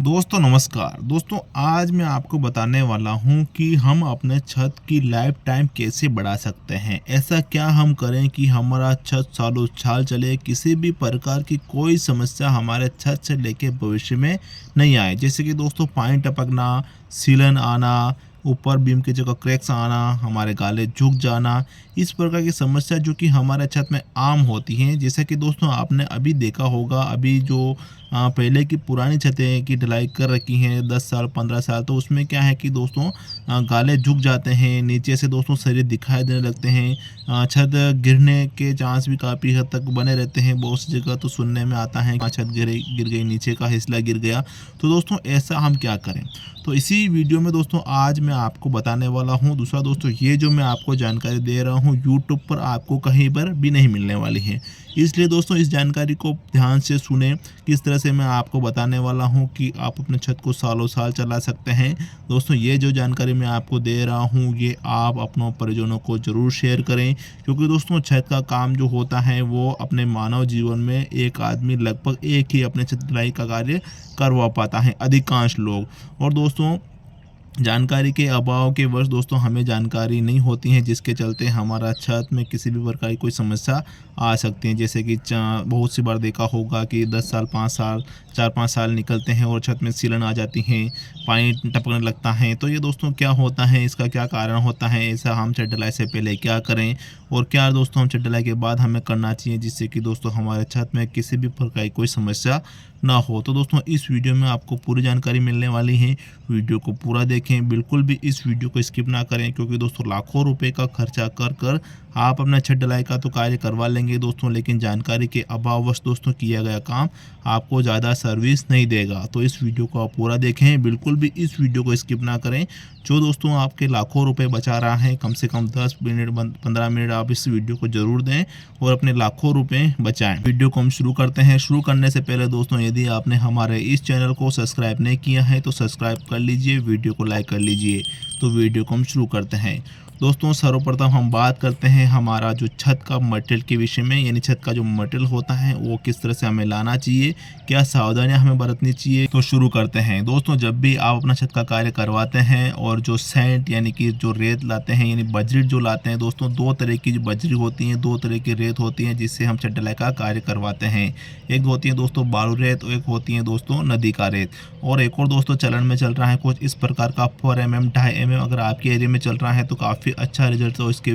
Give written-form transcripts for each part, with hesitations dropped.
दोस्तों नमस्कार। दोस्तों आज मैं आपको बताने वाला हूं कि हम अपने छत की लाइफ टाइम कैसे बढ़ा सकते हैं। ऐसा क्या हम करें कि हमारा छत सालों साल चले, किसी भी प्रकार की कोई समस्या हमारे छत से लेके भविष्य में नहीं आए। जैसे कि दोस्तों पानी टपकना, सीलन आना, ऊपर बीम की जगह क्रैक्स आना, हमारे गाले झुक जाना, इस प्रकार की समस्या जो कि हमारे छत में आम होती हैं। जैसे कि दोस्तों आपने अभी देखा होगा, अभी जो पहले की पुरानी छतें की ढलाई कर रखी हैं 10 साल 15 साल, तो उसमें क्या है कि दोस्तों गाले झुक जाते हैं, नीचे से दोस्तों शरीर दिखाई देने लगते हैं। छत गिरने के चांस भी काफ़ी हद तक बने रहते हैं। बहुत सी जगह तो सुनने में आता है छत गिर गई, नीचे का हिस्सा गिर गया। तो दोस्तों ऐसा हम क्या करें, तो इसी वीडियो में दोस्तों आज मैं आपको बताने वाला हूं। दूसरा दोस्तों, ये जो मैं आपको जानकारी दे रहा हूं यूट्यूब पर आपको कहीं पर भी नहीं मिलने वाली है, इसलिए दोस्तों इस जानकारी को ध्यान से सुने। किस तरह से मैं आपको बताने वाला हूं कि आप अपने छत को सालों साल चला सकते हैं। दोस्तों ये जो जानकारी मैं आपको दे रहा हूं, ये आप अपनों परिजनों को ज़रूर शेयर करें, क्योंकि दोस्तों छत का काम जो होता है वो अपने मानव जीवन में एक आदमी लगभग एक ही अपने छत ढलाई का कार्य करवा पाता है, अधिकांश लोग। और दोस्तों जानकारी के अभाव के वश दोस्तों हमें जानकारी नहीं होती है, जिसके चलते हमारा छत में किसी भी प्रकार की कोई समस्या आ सकती है। जैसे कि बहुत सी बार देखा होगा कि 10 साल 5 साल 4-5 साल निकलते हैं और छत में सीलन आ जाती है, पानी टपकने लगता है। तो ये दोस्तों क्या होता है, इसका क्या कारण होता है, ऐसा हम छत ढलाई से पहले क्या करें और क्या दोस्तों हम छत ढलाई के बाद हमें करना चाहिए, जिससे कि दोस्तों हमारे छत में किसी भी प्रकार की कोई समस्या ना हो। तो दोस्तों इस वीडियो में आपको पूरी जानकारी मिलने वाली है, वीडियो को पूरा देखें, बिल्कुल भी इस वीडियो को स्किप ना करें, क्योंकि दोस्तों लाखों रुपए का खर्चा कर कर आप अपना छत ढलाई का तो कार्य करवा लेंगे दोस्तों, लेकिन जानकारी के अभाववश दोस्तों किया गया काम आपको ज़्यादा सर्विस नहीं देगा। तो इस वीडियो को आप पूरा देखें, बिल्कुल भी इस वीडियो को स्किप ना करें। जो दोस्तों आपके लाखों रुपए बचा रहा है, कम से कम 10 मिनट 15 मिनट आप इस वीडियो को ज़रूर दें और अपने लाखों रुपए बचाएं। वीडियो को हम शुरू करते हैं। शुरू करने से पहले दोस्तों यदि आपने हमारे इस चैनल को सब्सक्राइब नहीं किया है तो सब्सक्राइब कर लीजिए, वीडियो को लाइक कर लीजिए। तो वीडियो को हम शुरू करते हैं। दोस्तों सर्वप्रथम हम बात करते हैं हमारा जो छत का मटेरियल के विषय में, यानी छत का जो मटेरियल होता है वो किस तरह से हमें लाना चाहिए, क्या सावधानियां हमें बरतनी चाहिए। तो शुरू करते हैं। दोस्तों जब भी आप अपना छत का कार्य करवाते हैं और जो सैंड यानी कि जो रेत लाते हैं, यानी बजरी जो लाते हैं दोस्तों, दो तरह की जो बजरी होती है, दो तरह की रेत होती है जिससे हम छत ढलाई का कार्य करवाते हैं। एक होती है दोस्तों बालू रेत और एक होती है दोस्तों नदी का रेत। और एक और दोस्तों चलन में चल रहा है कुछ इस प्रकार का 4 mm 2.5 mm, अगर आपके एरिया में चल रहा है तो काफ़ी अच्छा रिजल्ट तो इसके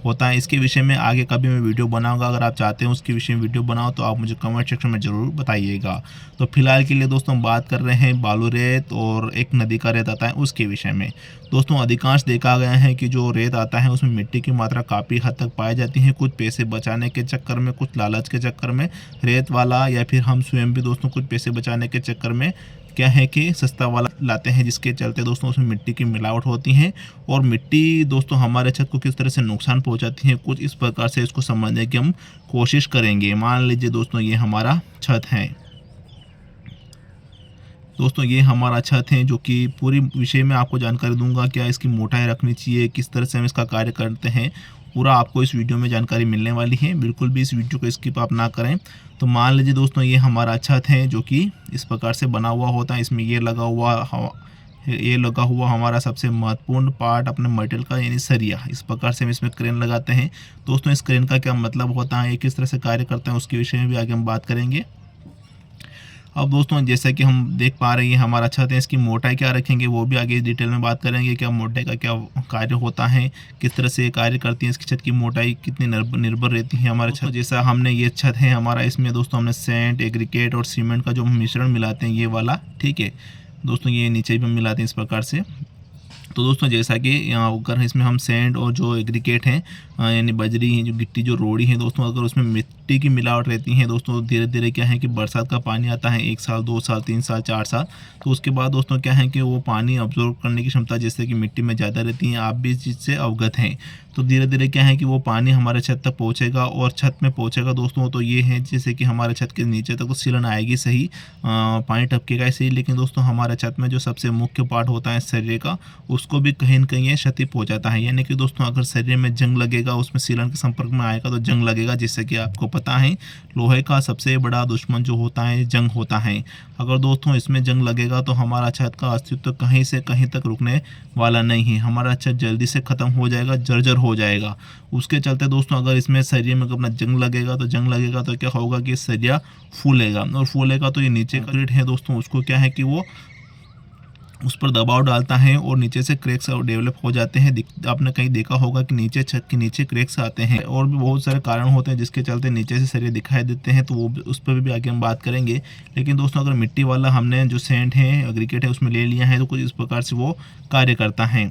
होता है। इसके विषय में आगे कभी मैं वीडियो बनाऊंगा, अगर आप चाहते हैं उसके विषय में वीडियो बनाओ तो आप मुझे कमेंट सेक्शन में ज़रूर बताइएगा। तो फिलहाल के लिए दोस्तों हम बात कर रहे हैं बालू रेत और एक नदी का रेत आता है उसके विषय में। दोस्तों अधिकांश देखा गया है कि जो रेत आता है उसमें मिट्टी की मात्रा काफ़ी हद तक पाई जाती है। कुछ पैसे बचाने के चक्कर में, कुछ लालच के चक्कर में रेत वाला या फिर हम स्वयं भी दोस्तों कुछ पैसे बचाने के चक्कर में क्या है कि सस्ता वाला लाते हैं, जिसके चलते दोस्तों उसमें मिट्टी की मिलावट होती है और मिट्टी दोस्तों हमारे छत को किस तरह से नुकसान पहुंचाती है, कुछ इस प्रकार से इसको समझने की हम कोशिश करेंगे। मान लीजिए दोस्तों ये हमारा छत है, दोस्तों ये हमारा छत है, जो कि पूरी विषय में आपको जानकारी दूंगा। क्या इसकी मोटाई रखनी चाहिए, किस तरह से हम इसका कार्य करते हैं, पूरा आपको इस वीडियो में जानकारी मिलने वाली है। बिल्कुल भी इस वीडियो को स्किप आप ना करें। तो मान लीजिए दोस्तों ये हमारा छत है जो कि इस प्रकार से बना हुआ होता है। इसमें ये लगा हुआ हमारा सबसे महत्वपूर्ण पार्ट अपने मटेरियल का, यानी सरिया। इस प्रकार से हम इसमें क्रेन लगाते हैं। दोस्तों इस क्रेन का क्या मतलब होता है, ये किस तरह से कार्य करते हैं, उसके विषय में भी आगे हम बात करेंगे। अब दोस्तों जैसा कि हम देख पा रहे हैं हमारा छत है, इसकी मोटाई क्या रखेंगे वो भी आगे डिटेल में बात करेंगे। क्या मोटाई का क्या कार्य होता है, किस तरह से कार्य करती है, इसकी छत की मोटाई कितनी निर्भर रहती है हमारे छत। जैसा हमने ये छत है हमारा, इसमें दोस्तों हमने सेंट एग्रीकेट और सीमेंट का जो मिश्रण मिलाते हैं ये वाला, ठीक है दोस्तों, ये नीचे भी मिलाते हैं इस प्रकार से। तो दोस्तों जैसा कि यहाँ अगर इसमें हम सैंड और जो एग्रीकेट हैं यानी बजरी जो गिट्टी जो रोड़ी है दोस्तों, अगर उसमें मिट्टी की मिलावट रहती है दोस्तों, धीरे धीरे क्या है कि बरसात का पानी आता है 1 साल 2 साल 3 साल 4 साल, तो उसके बाद दोस्तों क्या है कि वो पानी अब्जॉर्व करने की क्षमता जैसे कि मिट्टी में ज़्यादा रहती है, आप भी इस चीज़ से अवगत हैं। तो धीरे धीरे क्या है कि वो पानी हमारे छत तक पहुँचेगा और छत में पहुँचेगा दोस्तों, तो ये है जैसे कि हमारे छत के नीचे तक तो सीलन आएगी सही, पानी टपकेगा सही, लेकिन दोस्तों हमारे छत में जो सबसे मुख्य पार्ट होता है शरीर का, उसको भी कहीं न कहीं ये क्षति पहुँचाता है। यानी कि दोस्तों अगर शरीर में जंग लगेगा लगेगा, उसमें सीलन के संपर्क में आएगा तो जंग लगेगा, जिससे कि आपको पता है लोहे का सबसे बड़ा दुश्मन जो होता है जंग होता है। अगर दोस्तों इसमें जंग लगेगा तो हमारा छत का अस्तित्व कहीं से कहीं तक रुकने वाला नहीं है, हमारा छत जल्दी से ख़त्म हो जाएगा, जर्जर हो जाएगा। उसके चलते दोस्तों अगर इसमें सरिये में अपना जंग लगेगा तो क्या होगा कि सरिया फूलेगा, और फूलेगा तो ये नीचे का ग्रिड है दोस्तों, उसको क्या है कि वो उस पर दबाव डालता है और नीचे से क्रैक्स डेवलप हो जाते हैं। आपने कहीं देखा होगा कि नीचे छत के नीचे क्रैक्स आते हैं, और भी बहुत सारे कारण होते हैं जिसके चलते नीचे से सरिये दिखाई देते हैं, तो वो उस पर भी आगे हम बात करेंगे। लेकिन दोस्तों अगर मिट्टी वाला हमने जो सैंड है एग्रीगेट है उसमें ले लिया है तो कुछ इस प्रकार से वो कार्य करता है।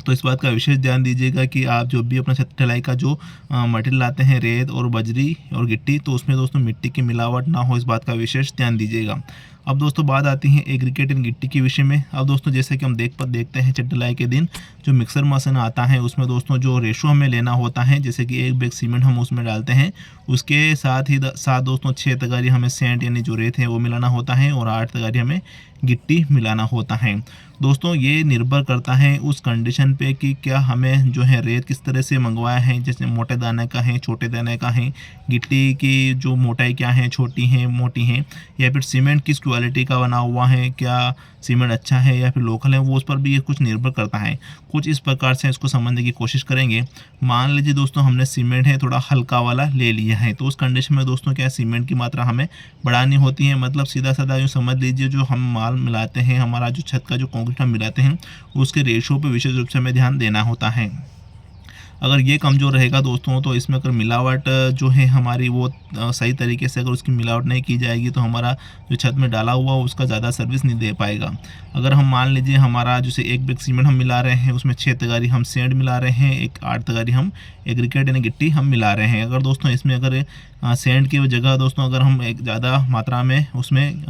तो इस बात का विशेष ध्यान दीजिएगा कि आप जो भी अपना छत ढलाई का जो मटेरियल लाते हैं, रेत और बजरी और गिट्टी, तो उसमें दोस्तों मिट्टी की मिलावट ना हो, इस बात का विशेष ध्यान दीजिएगा। अब दोस्तों बात आती है एग्रीगेट एंड गिट्टी के विषय में। अब दोस्तों जैसे कि हम देखते हैं छत ढलाई के दिन जो मिक्सर मशीन आता है उसमें दोस्तों जो रेशो हमें लेना होता है, जैसे कि 1 बैग सीमेंट हम उसमें डालते हैं, उसके साथ दोस्तों 6 तगारी हमें सेंट यानी जो रेत है वो मिलाना होता है, और 8 तगारी हमें गिट्टी मिलाना होता है। दोस्तों ये निर्भर करता है उस कंडीशन पे कि क्या हमें जो है रेत किस तरह से मंगवाया है, जैसे मोटे दाने का है, छोटे दाने का है, गिट्टी की जो मोटाई क्या है, छोटी है, मोटी है, या फिर सीमेंट किस क्वालिटी का बना हुआ है, क्या सीमेंट अच्छा है या फिर लोकल है, वो उस पर भी ये कुछ निर्भर करता है। कुछ इस प्रकार से इसको समझने की कोशिश करेंगे। मान लीजिए दोस्तों हमने सीमेंट है थोड़ा हल्का वाला ले लिया है, तो उस कंडीशन में दोस्तों क्या सीमेंट की मात्रा हमें बढ़ानी होती है। मतलब सीधा साधा यूँ समझ लीजिए जो हम माल मिलाते हैं, हमारा जो छत का जो कंक्रीट हम मिलाते हैं उसके रेशो पे विशेष रूप से हमें ध्यान देना होता है। अगर ये कमज़ोर रहेगा दोस्तों तो इसमें अगर मिलावट जो है हमारी वो सही तरीके से अगर उसकी मिलावट नहीं की जाएगी तो हमारा जो छत में डाला हुआ उसका ज़्यादा सर्विस नहीं दे पाएगा। अगर हम मान लीजिए हमारा जैसे 1 बैग सीमेंट हम मिला रहे हैं, उसमें 6 तगारी हम सेंड मिला रहे हैं, 8 तगारी हम एग्रीगेट यानी गिट्टी हम मिला रहे हैं। अगर दोस्तों इसमें अगर सेंड की जगह दोस्तों अगर हम एक ज़्यादा मात्रा में उसमें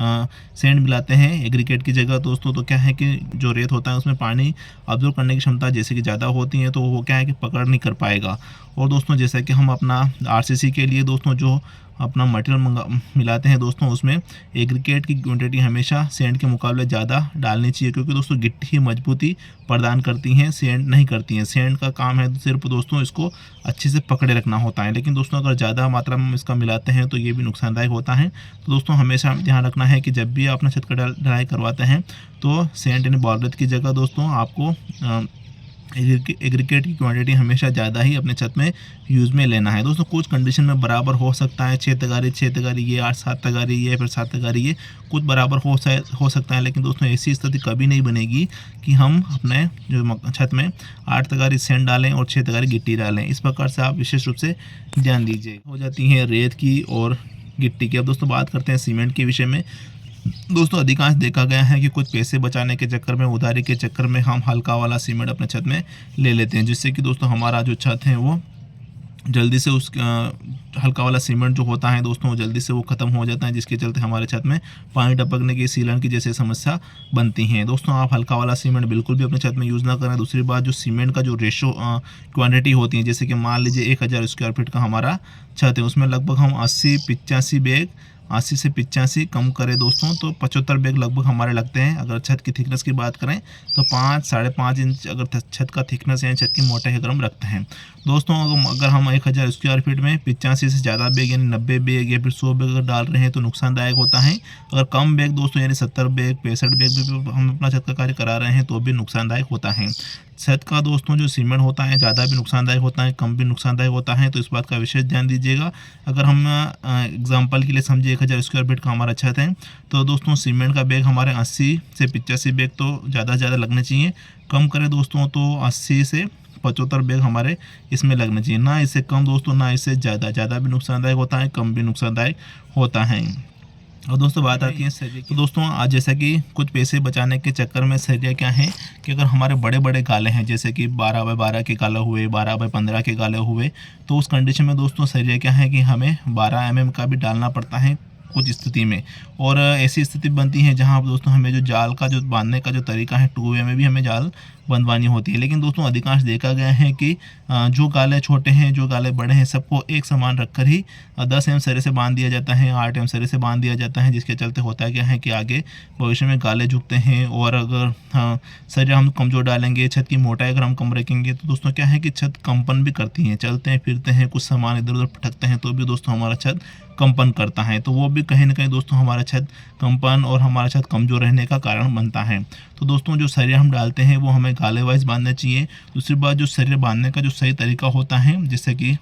सेंड मिलाते हैं एग्रीगेट की जगह दोस्तों, तो क्या है कि जो रेत होता है उसमें पानी ऑब्जर्व करने की क्षमता जैसे कि ज़्यादा होती है, तो वो क्या है कि पकड़ नहीं कर पाएगा। और दोस्तों जैसा कि हम अपना आरसीसी के लिए दोस्तों जो अपना मटेरियल मिलाते हैं दोस्तों, उसमें एग्रीगेट की क्वांटिटी हमेशा सेंड के मुकाबले ज़्यादा डालनी चाहिए, क्योंकि दोस्तों गिट्टी ही मजबूती प्रदान करती हैं, सेंड नहीं करती हैं। सेंड का काम है सिर्फ दोस्तों इसको अच्छे से पकड़े रखना होता है, लेकिन दोस्तों अगर ज़्यादा मात्रा में इसका मिलाते हैं तो ये भी नुकसानदायक होता है। तो दोस्तों हमेशा ध्यान रखना है कि जब भी आप अपना छत का ढलाई करवाते हैं तो सेंड यानी बॉलरेत की जगह दोस्तों आपको एग्रीगेट की क्वांटिटी हमेशा ज़्यादा ही अपने छत में यूज़ में लेना है। दोस्तों कुछ कंडीशन में बराबर हो सकता है, 6 तगारी ये, 7 तगारी ये, फिर 7 तगारी ये, कुछ बराबर हो सकता है, लेकिन दोस्तों ऐसी स्थिति कभी नहीं बनेगी कि हम अपने जो छत में 8 तगारी सेंड डालें और 6 तगारी गिट्टी डालें। इस प्रकार से आप विशेष रूप से ध्यान दीजिए। हो जाती है रेत की और गिट्टी की। अब दोस्तों बात करते हैं सीमेंट के विषय में। दोस्तों अधिकांश देखा गया है कि कुछ पैसे बचाने के चक्कर में, उधारी के चक्कर में हम हल्का वाला सीमेंट अपने छत में ले लेते हैं, जिससे कि दोस्तों हमारा जो छत है वो जल्दी से उस हल्का वाला सीमेंट जो होता है दोस्तों जल्दी से वो ख़त्म हो जाता है, जिसके चलते हमारे छत में पानी टपकने की, सीलन की जैसे समस्या बनती हैं। दोस्तों आप हल्का वाला सीमेंट बिल्कुल भी अपने छत में यूज़ ना करें। दूसरी बात, जो सीमेंट का जो रेशो क्वांटिटी होती है, जैसे कि मान लीजिए 1000 स्क्वायर फीट का हमारा छत है, उसमें लगभग हम 80-85 बैग 80 से 85 कम करें दोस्तों तो 75 बैग लगभग हमारे लगते हैं। अगर छत की थिकनेस की बात करें तो 5-5.5 इंच अगर छत का थिकनेस यानी छत की मोटाई अगर हम रखते हैं दोस्तों, अगर हम 1000 स्क्वायर फीट में 85 से ज़्यादा बैग यानी 90 बैग या फिर 100 बैग अगर डाल रहे हैं तो नुकसानदायक होता है। अगर कम बैग दोस्तों यानी 70 बैग 65 बैग भी हम अपना छत का कार्य करा रहे हैं तो भी नुकसानदायक होता है। छत का दोस्तों जो सीमेंट होता है ज़्यादा भी नुकसानदायक होता है, कम भी नुकसानदायक होता है, तो इस बात का विशेष ध्यान दीजिएगा। अगर हम एग्जांपल के लिए समझिए 1000 स्क्वायर फीट का हमारा छत है तो दोस्तों सीमेंट का बैग हमारे 80 से 85 बैग तो ज़्यादा से ज़्यादा लगने चाहिए। कम करें दोस्तों तो 80 से 75 बैग हमारे इसमें लगने चाहिए, ना इससे कम दोस्तों ना इससे ज़्यादा भी नुकसानदायक होता है, कम भी नुकसानदायक होता है। और दोस्तों बात आती है सरिया की। तो दोस्तों आज जैसा कि कुछ पैसे बचाने के चक्कर में सरिया क्या है कि अगर हमारे बड़े बड़े गाले हैं जैसे कि 12x12 के गाले हुए, 12x15 के गाले हुए, तो उस कंडीशन में दोस्तों सरिया क्या है कि हमें 12 mm का भी डालना पड़ता है कुछ स्थिति में। और ऐसी स्थिति बनती है जहां दोस्तों हमें जो जाल का जो बांधने का जो तरीका है 2 वे में भी हमें जाल बंधवानी होती है। लेकिन दोस्तों अधिकांश देखा गया है कि जो गाले छोटे हैं, जो गाले बड़े हैं, सबको एक समान रखकर ही 10 एम सरे से बांध दिया जाता है, 8 एम सरे से बांध दिया जाता है, जिसके चलते होता क्या है कि आगे भविष्य में गाले झुकते हैं। और अगर सरिया हम कमज़ोर डालेंगे, छत की मोटाई अगर हम कम रखेंगे, तो दोस्तों क्या है कि छत कंपन भी करती है, चलते हैं फिरते हैं, कुछ सामान इधर उधर पटकते हैं तो भी दोस्तों हमारा छत कंपन करता है। तो वो भी कहीं ना कहीं दोस्तों हमारा छत कंपन और हमारा छत कमज़ोर रहने का कारण बनता है। तो दोस्तों जो सरिया हम डालते हैं वो हमें गाले वाइज बांधना चाहिए। दूसरी बात, जो सरिया बांधने का जो सही तरीका होता है, जैसे कि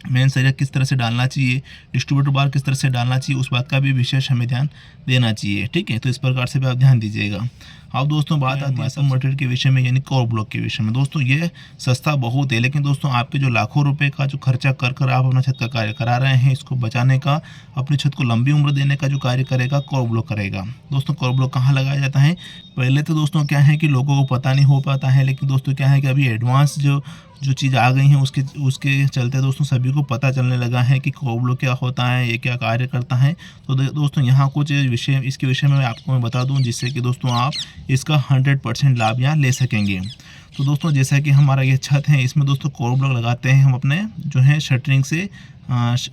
मेन सरिया किस तरह से डालना चाहिए, डिस्ट्रीब्यूटर बार किस तरह से डालना चाहिए, उस बात का भी विशेष हमें ध्यान देना चाहिए। ठीक है, तो इस प्रकार से भी आप ध्यान दीजिएगा। अब दोस्तों बात आती है सब मटेरियल के विषय में, यानी कोर ब्लॉक के विषय में। दोस्तों ये सस्ता बहुत है, लेकिन दोस्तों आपके जो लाखों रुपए का जो खर्चा कर कर आप अपना छत का कार्य करा रहे हैं, इसको बचाने का, अपनी छत को लंबी उम्र देने का जो कार्य करेगा, कोर ब्लॉक करेगा। दोस्तों कोर ब्लॉक कहाँ लगाया जाता है? पहले तो दोस्तों क्या है कि लोगों को पता नहीं हो पाता है, लेकिन दोस्तों क्या है कि अभी एडवांस जो चीज़ आ गई हैं उसके उसके चलते दोस्तों सभी को पता चलने लगा है कि कोर ब्लॉक क्या होता है, ये क्या कार्य करता है। तो दोस्तों यहाँ कुछ विषय, इसके विषय में मैं बता दूँ, जिससे कि दोस्तों आप इसका 100% लाभ यहाँ ले सकेंगे। तो दोस्तों जैसा कि हमारा ये छत है, इसमें दोस्तों कोर ब्लॉक लगाते हैं हम अपने जो है शटरिंग से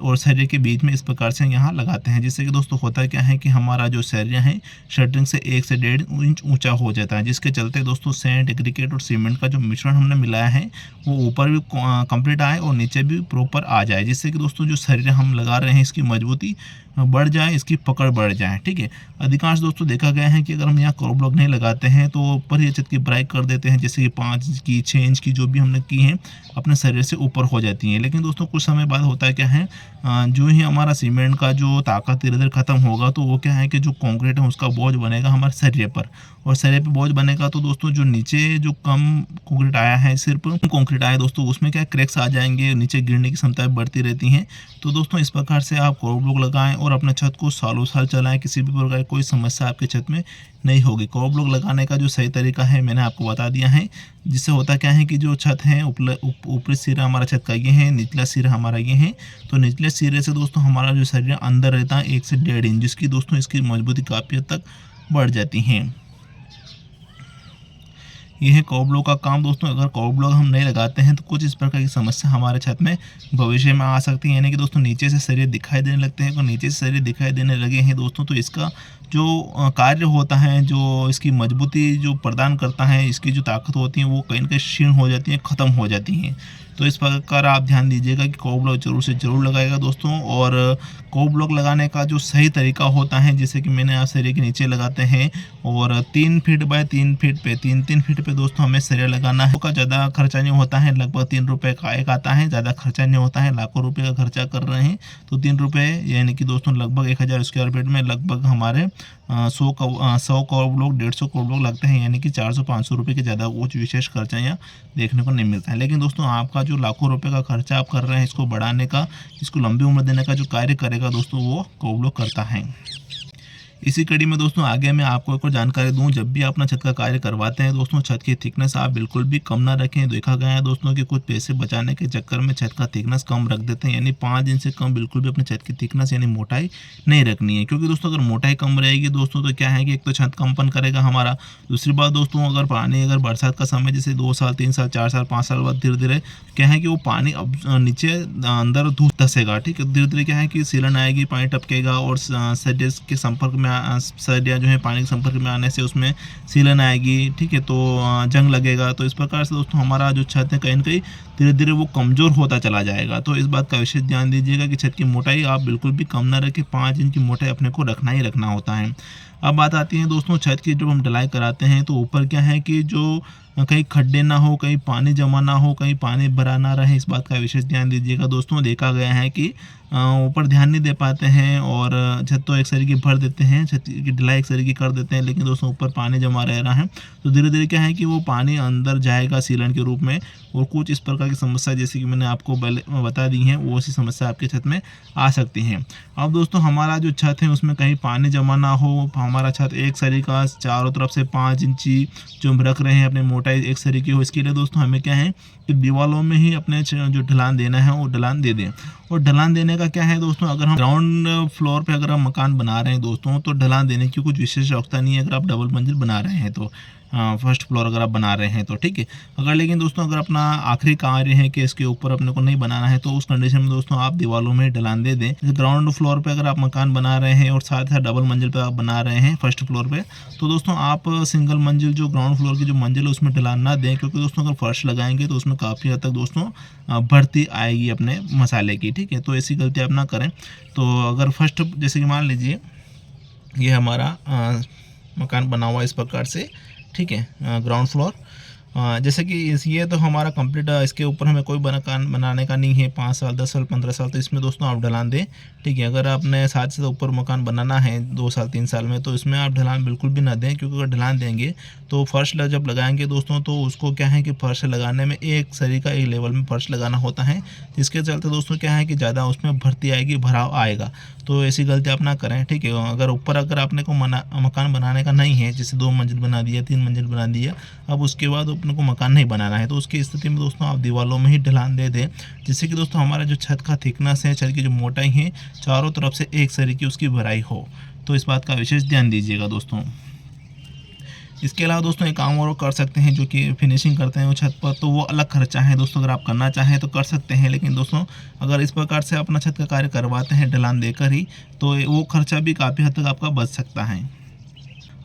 और सरिया के बीच में इस प्रकार से यहाँ लगाते हैं, जिससे कि दोस्तों होता क्या है कि हमारा जो सरिया है शटरिंग से 1 से 1.5 इंच ऊंचा हो जाता है, जिसके चलते दोस्तों सैंड, एग्रीगेट और सीमेंट का जो मिश्रण हमने मिलाया है वो ऊपर भी कंप्लीट आए और नीचे भी प्रॉपर आ जाए, जिससे कि दोस्तों जो सरिया हम लगा रहे हैं इसकी मजबूती बढ़ जाए, इसकी पकड़ बढ़ जाए। ठीक है, अधिकांश दोस्तों देखा गया है कि अगर हम यहाँ कोर ब्लॉक नहीं लगाते हैं तो ऊपर ही छत की ब्राइक कर देते हैं, जैसे कि 5 इंच की, 6 इंच की जो भी हमने की है अपने शरीर से ऊपर हो जाती हैं। लेकिन दोस्तों कुछ समय बाद होता है क्या है, जो ही हमारा सीमेंट का जो ताकत धीरे धीरे खत्म होगा, तो वो क्या है कि जो कंक्रीट है उसका बोझ बनेगा हमारे शरीर पर, और शरीर पर बोझ बनेगा तो दोस्तों जो नीचे जो कम कंक्रीट आया है, सिर्फ कंक्रीट आया दोस्तों, उसमें क्या क्रैक्स आ जाएंगे, नीचे गिरने की क्षमता बढ़ती रहती है। तो दोस्तों इस प्रकार से आप कोर ब्लॉक लगाएं और अपने छत को सालों साल चलाएं, किसी भी प्रकार की कोई समस्या आपके छत में नहीं होगी। कोर ब्लॉक लगाने का जो सही तरीका है मैंने आपको बता दिया है, जिससे होता क्या है कि जो छत है, ऊपरी सिरा हमारा छत का ये है, निचला सिरा हमारा ये है। तो निचले सिरे से दोस्तों हमारा जो शरीर अंदर रहता है 1 से 1.5 इंच, जिसकी दोस्तों इसकी मजबूती काफ़ी हद तक बढ़ जाती है। ये है कोर ब्लॉक का काम दोस्तों। अगर कोर ब्लॉक हम नहीं लगाते हैं तो कुछ इस प्रकार की समस्या हमारे छत में भविष्य में आ सकती है, यानी कि दोस्तों नीचे से सरिये दिखाई देने लगते हैं। अगर नीचे से सरिये दिखाई देने लगे हैं दोस्तों, तो इसका जो कार्य होता है, जो इसकी मजबूती जो प्रदान करता है, इसकी जो ताकत होती है वो कहीं ना कहीं क्षीण हो जाती है, ख़त्म हो जाती हैं। तो इस प्रकार आप ध्यान दीजिएगा कि कोर ब्लॉक जरूर से ज़रूर लगाएगा दोस्तों। और कोर ब्लॉक लगाने का जो सही तरीका होता है, जैसे कि मैंने आप सरिये के नीचे लगाते हैं और 3 फीट बाय 3 फीट पे 3-3 फीट पे दोस्तों हमें सरिया लगाना है। का ज़्यादा खर्चा नहीं होता है, लगभग 3 रुपये का एक आता है, ज़्यादा खर्चा नहीं होता है। लाखों रुपये का खर्चा कर रहे हैं तो 3 रुपये यानी कि दोस्तों लगभग 1000 स्क्वायर फीट में लगभग हमारे 100 कोर ब्लॉक, 150 कोर ब्लॉक लगते हैं, यानी कि 400-500 रुपये के ज़्यादा कुछ विशेष खर्चा यहाँ देखने को नहीं मिलता है। लेकिन दोस्तों आपका जो लाखों रुपए का खर्चा आप कर रहे हैं, इसको बढ़ाने का, इसको लंबी उम्र देने का जो कार्य करेगा दोस्तों, वो कोर ब्लॉक करता है। इसी कड़ी में दोस्तों आगे मैं आपको एक और जानकारी दूं, जब भी आप अपना छत का कार्य करवाते हैं दोस्तों, छत की थिकनेस आप बिल्कुल भी कम ना रखें। देखा गया है दोस्तों कि कुछ पैसे बचाने के चक्कर में छत का थिकनेस कम रख देते हैं, यानी 5 इंच से कम बिल्कुल भी अपने छत की थिकनेस यानी मोटाई नहीं रखनी है। क्योंकि दोस्तों अगर मोटाई कम रहेगी दोस्तों तो क्या है कि एक तो छत कंपन करेगा हमारा, दूसरी बात दोस्तों अगर पानी, अगर बरसात का समय जैसे 2 साल 3 साल 4 साल 5 साल बाद धीरे धीरे क्या है कि वो पानी अब नीचे अंदर धूप धसेगा। ठीक है, धीरे धीरे क्या है कि सीलन आएगी, पानी टपकेगा और सरिये के संपर्क में सरिया जो है पानी के संपर्क में आने से उसमें सीलन आएगी। ठीक है, तो जंग लगेगा। तो इस प्रकार से दोस्तों हमारा जो छत है कहीं ना कहीं धीरे धीरे वो कमज़ोर होता चला जाएगा। तो इस बात का विशेष ध्यान दीजिएगा कि छत की मोटाई आप बिल्कुल भी कम ना रखें, 5 इंच की मोटाई अपने को रखना ही रखना होता है। अब बात आती है दोस्तों छत की, जब हम ढलाई कराते हैं तो ऊपर क्या है कि जो कहीं खड्डे ना हो, कहीं पानी जमा ना हो, कहीं पानी भरा ना रहे, इस बात का विशेष ध्यान दीजिएगा दोस्तों। देखा गया है कि ऊपर ध्यान नहीं दे पाते हैं और छत तो एक सरी की भर देते हैं, छत की ढलाई एक सरी की कर देते हैं, लेकिन दोस्तों ऊपर पानी जमा रह रहा है तो धीरे धीरे क्या है कि वो पानी अंदर जाएगा सीलन के रूप में, और कुछ इस प्रकार की समस्या जैसे कि मैंने आपको बता दी है वो सी समस्या आपके छत में आ सकती है। अब दोस्तों हमारा जो छत है उसमें कहीं पानी जमा ना हो, हमारा छत एक सरी का चारों तरफ से 5 इंची जो हम रख रहे हैं अपनी मोटाई एक सरी की हो, इसके लिए दोस्तों हमें क्या है कि दीवारों में ही अपने जो ढलान देना है वो ढलान दे दें। और ढलान देने का क्या है दोस्तों, अगर हम ग्राउंड फ्लोर पे अगर हम मकान बना रहे हैं दोस्तों तो ढलान देने की कुछ विशेष आवश्यकता नहीं है, अगर आप डबल मंजिल बना रहे हैं तो फर्स्ट फ्लोर अगर आप बना रहे हैं तो, ठीक है। अगर लेकिन दोस्तों अगर अपना आखिरी कार्य है कि इसके ऊपर अपने को नहीं बनाना है, तो उस कंडीशन में दोस्तों आप दीवारों में ढलान दे दें। जैसे ग्राउंड फ्लोर पे अगर आप मकान बना रहे हैं और साथ साथ डबल मंजिल पे आप बना रहे हैं फर्स्ट फ्लोर पे, तो दोस्तों आप सिंगल मंजिल जो ग्राउंड फ्लोर की जो मंजिल है उसमें ढलान ना दें, क्योंकि दोस्तों अगर फर्श लगाएंगे तो उसमें काफ़ी हद तक दोस्तों बढ़ती आएगी अपने मसाले की, ठीक है। तो ऐसी गलती आप ना करें। तो अगर फर्स्ट जैसे कि मान लीजिए ये हमारा मकान बना हुआ इस प्रकार से, ठीक है, ग्राउंड फ्लोर। जैसे कि ये तो हमारा कंप्लीट, इसके ऊपर हमें कोई मकान बनाने का नहीं है 5 साल 10 साल 15 साल, तो इसमें दोस्तों आप ढलान दें, ठीक है। अगर आपने 7 से ऊपर मकान बनाना है 2 साल 3 साल में, तो इसमें आप ढलान बिल्कुल भी ना दें, क्योंकि अगर ढलान देंगे तो फर्श जब लगाएंगे दोस्तों, तो उसको क्या है कि फर्श लगाने में एक सरीका एक लेवल में फर्श लगाना होता है, जिसके चलते दोस्तों क्या है कि ज़्यादा उसमें भर्ती आएगी, भराव आएगा। तो ऐसी गलती आप ना करें, ठीक है। अगर आपने को मकान बनाने का नहीं है, जैसे 2 मंजिल बना दिया 3 मंजिल बना दिया, अब उसके बाद अपने को मकान नहीं बनाना है, तो उसकी स्थिति में दोस्तों आप दीवारों में ही ढलान दे दें, जिससे कि दोस्तों हमारा जो छत का थिकनेस है, छत की जो मोटाई है, चारों तरफ से एक सरी की उसकी भराई हो। तो इस बात का विशेष ध्यान दीजिएगा दोस्तों। इसके अलावा दोस्तों एक काम और कर सकते हैं, जो कि फिनिशिंग करते हैं वो छत पर, तो वो अलग खर्चा है दोस्तों। अगर आप करना चाहें तो कर सकते हैं, लेकिन दोस्तों अगर इस प्रकार से अपना छत का कार्य करवाते हैं ढलान देकर ही, तो वो खर्चा भी काफ़ी हद तक आपका बच सकता है।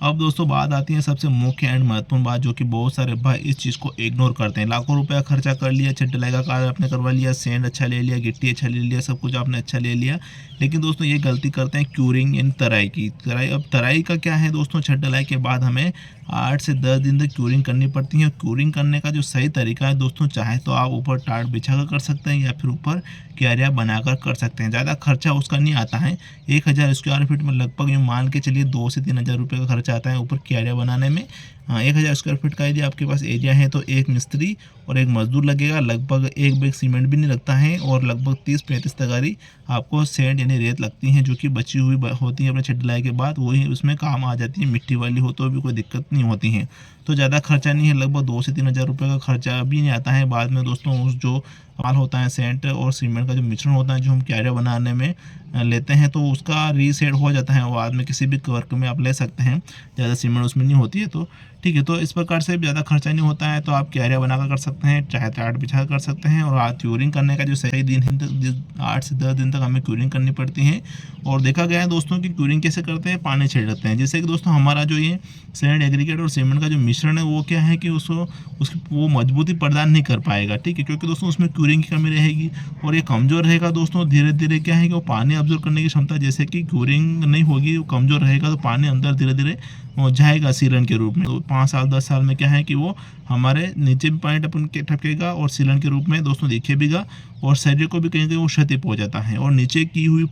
अब दोस्तों बात आती है सबसे मुख्य एंड महत्वपूर्ण बात, जो कि बहुत सारे भाई इस चीज़ को इग्नोर करते हैं। लाखों रुपया खर्चा कर लिया, छत ढलाई का कार्य आपने करवा लिया, सेंड अच्छा ले लिया, गिट्टी अच्छा ले लिया, सब कुछ आपने अच्छा ले लिया, लेकिन दोस्तों ये गलती करते हैं क्यूरिंग इन तराई की। अब तराई का क्या है दोस्तों, छत ढलाई के बाद हमें 8 से 10 दिन तक क्यूरिंग करनी पड़ती है। क्यूरिंग करने का जो सही तरीका है दोस्तों, चाहे तो आप ऊपर टाट बिछा कर सकते हैं, या फिर ऊपर क्यारियाँ बनाकर कर सकते हैं। ज़्यादा खर्चा उसका नहीं आता है। 1000 स्क्वायर फीट में लगभग यूँ मान के चलिए 2 से 3000 रुपये का खर्चा आता है ऊपर क्यारियाँ बनाने में। 1000 स्क्वायर फीट का यदि आपके पास एरिया है, तो एक मिस्त्री और एक मजदूर लगेगा। लगभग एक बैग सीमेंट भी नहीं लगता है, और लगभग 30-35 तगारी आपको सेंड यानी रेत लगती हैं, जो कि बची हुई होती है अपने छत ढलाई के बाद, वही उसमें काम आ जाती है। मिट्टी वाली हो तो भी कोई दिक्कत नहीं होती है। तो ज़्यादा खर्चा नहीं है, लगभग 2 से 3000 रुपये का खर्चा भी नहीं आता है। बाद में दोस्तों उस जो माल होता है सेंट और सीमेंट का जो मिश्रण होता है, जो हम क्यारियाँ बनाने में लेते हैं, तो उसका रीसेट हो जाता है। बाद में किसी भी वर्क में आप ले सकते हैं, ज़्यादा सीमेंट उसमें नहीं होती है, तो ठीक है। तो इस प्रकार से ज़्यादा खर्चा नहीं होता है, तो आप क्यारियाँ बनाकर कर सकते हैं, चाहे टाट बिछा कर सकते हैं। और क्यूरिंग करने का जो सही दिन है, 8 से 10 दिन तक हमें क्यूरिंग करनी पड़ती है। और देखा गया है दोस्तों कि क्यूरिंग कैसे करते हैं, पानी छिड़कते हैं। जैसे कि दोस्तों हमारा जो ये सैंड एग्रीगेट और सीमेंट का जो मिश्रण है, वो क्या है कि उसकी वो मजबूती प्रदान नहीं कर पाएगा, ठीक है, क्योंकि दोस्तों उसमें क्यूरिंग की कमी रहेगी, और ये कमज़ोर रहेगा दोस्तों। धीरे धीरे क्या है कि वो पानी ऑब्जर्व करने की क्षमता, जैसे कि क्यूरिंग नहीं होगी, वो कमज़ोर रहेगा, तो पानी अंदर धीरे धीरे जाएगा सीलन के रूप में। तो 5 साल 10 साल में क्या है कि वो हमारे नीचे भी पानी टपकेगा, और सीलन के रूप में दोस्तों दिखेगा, और शरीर को भी कहीं कहीं वो क्षति पहुँच जाता है। और नीचे की हुई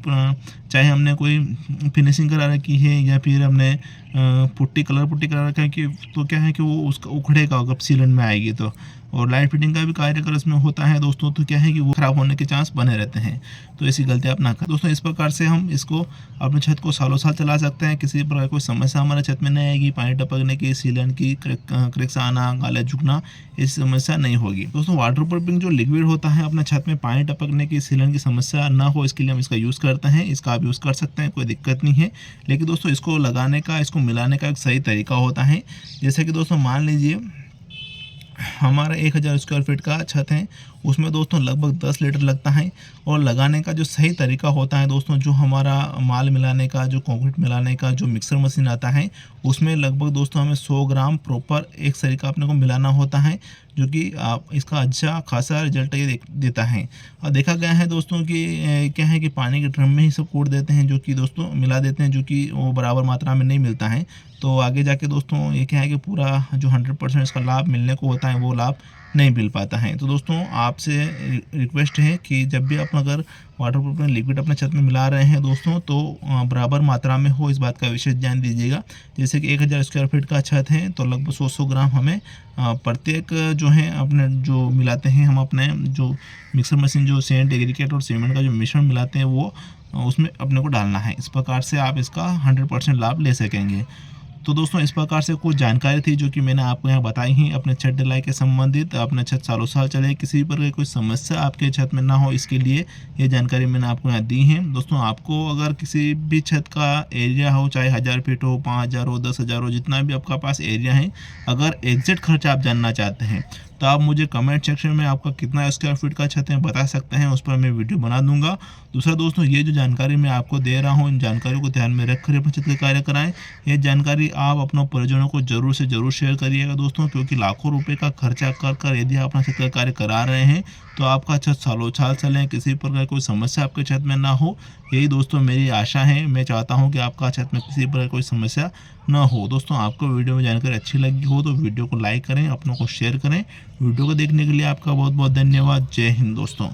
चाहे हमने कोई फिनिशिंग करा रखी है, या फिर हमने पुट्टी करा रखा है, कि तो क्या है कि वो उसका उखड़ेगा अगर सीलन में आएगी तो। और लाइट फिटिंग का भी कार्य अगर इसमें होता है दोस्तों, तो क्या है कि वो खराब होने के चांस बने रहते हैं। तो ऐसी गलती आप ना करें दोस्तों। इस प्रकार से हम इसको अपने छत को सालों साल चला सकते हैं। किसी प्रकार कोई समस्या हमारे छत में नहीं आएगी, पानी टपकने की, सीलन की क्रैक्स आना, गाले झुकना, ऐसी समस्या नहीं होगी दोस्तों। वाटर प्रूफिंग जो लिक्विड होता है, अपने छत में पानी टपकने की, सीलन की समस्या ना हो, इसके लिए हम इसका यूज़ करते हैं। इसका आप यूज़ कर सकते हैं, कोई दिक्कत नहीं है। लेकिन दोस्तों इसको लगाने का, इसको मिलाने का एक सही तरीका होता है। जैसे कि दोस्तों मान लीजिए हमारा 1000 स्क्वायर फीट का छत है, उसमें दोस्तों लगभग 10 लीटर लगता है। और लगाने का जो सही तरीका होता है दोस्तों, जो हमारा माल मिलाने का, जो कंक्रीट मिलाने का जो मिक्सर मशीन आता है, उसमें लगभग दोस्तों हमें 100 ग्राम प्रॉपर एक सरीका अपने को मिलाना होता है, जो कि आप इसका अच्छा खासा रिजल्ट ये देता है। और देखा गया है दोस्तों कि क्या है कि पानी के ड्रम में ही सब कूट देते हैं, जो कि दोस्तों मिला देते हैं, जो कि वो बराबर मात्रा में नहीं मिलता है। तो आगे जाके दोस्तों ये क्या है कि पूरा जो 100% इसका लाभ मिलने को होता है, वो लाभ नहीं मिल पाता है। तो दोस्तों आपसे रिक्वेस्ट है कि जब भी आप अगर वाटर प्रूफ लिक्विड अपने छत में मिला रहे हैं दोस्तों, तो बराबर मात्रा में हो, इस बात का विशेष ध्यान दीजिएगा। जैसे कि 1000 स्क्वायर फीट का छत है, तो लगभग 100 ग्राम हमें प्रत्येक जो है अपने जो मिलाते हैं, हम अपने जो मिक्सर मशीन जो सेंट एग्रीगेट और सीमेंट का जो मिश्रण मिलाते हैं, वो उसमें अपने को डालना है। इस प्रकार से आप इसका 100% लाभ ले सकेंगे। तो दोस्तों इस प्रकार से कुछ जानकारी थी जो कि मैंने आपको यहाँ बताई ही अपने छत ढलाई के संबंधित। अपना छत सालों साल चले, किसी भी प्रकार की कोई समस्या आपके छत में ना हो, इसके लिए ये जानकारी मैंने आपको यहाँ दी है। दोस्तों आपको अगर किसी भी छत का एरिया हो, चाहे 1000 फीट हो, 5000 हो, 10,000 हो, जितना भी आपका पास एरिया है, अगर एग्जैक्ट खर्चा आप जानना चाहते हैं तो आप मुझे कमेंट सेक्शन में आपका कितना स्क्वायर फीट का छत है बता सकते हैं, उस पर मैं वीडियो बना दूंगा। दूसरा दोस्तों, ये जो जानकारी मैं आपको दे रहा हूँ, इन जानकारियों को ध्यान में रखकर अपने छत का कार्य कराएं। ये जानकारी आप अपनों परिजनों को जरूर से जरूर शेयर करिएगा दोस्तों, क्योंकि लाखों रुपए का खर्चा कर यदि आप अपना छत का कार्य करा रहे हैं तो आपका छत सालों साल चले, किसी प्रकार कोई समस्या आपके छत में ना हो। यही दोस्तों मेरी आशा है। मैं चाहता हूँ कि आपका छत में किसी प्रकार कोई समस्या ना हो। दोस्तों आपको वीडियो में जानकारी अच्छी लगी हो तो वीडियो को लाइक करें, अपनों को शेयर करें। वीडियो को देखने के लिए आपका बहुत बहुत धन्यवाद। जय हिंद दोस्तों।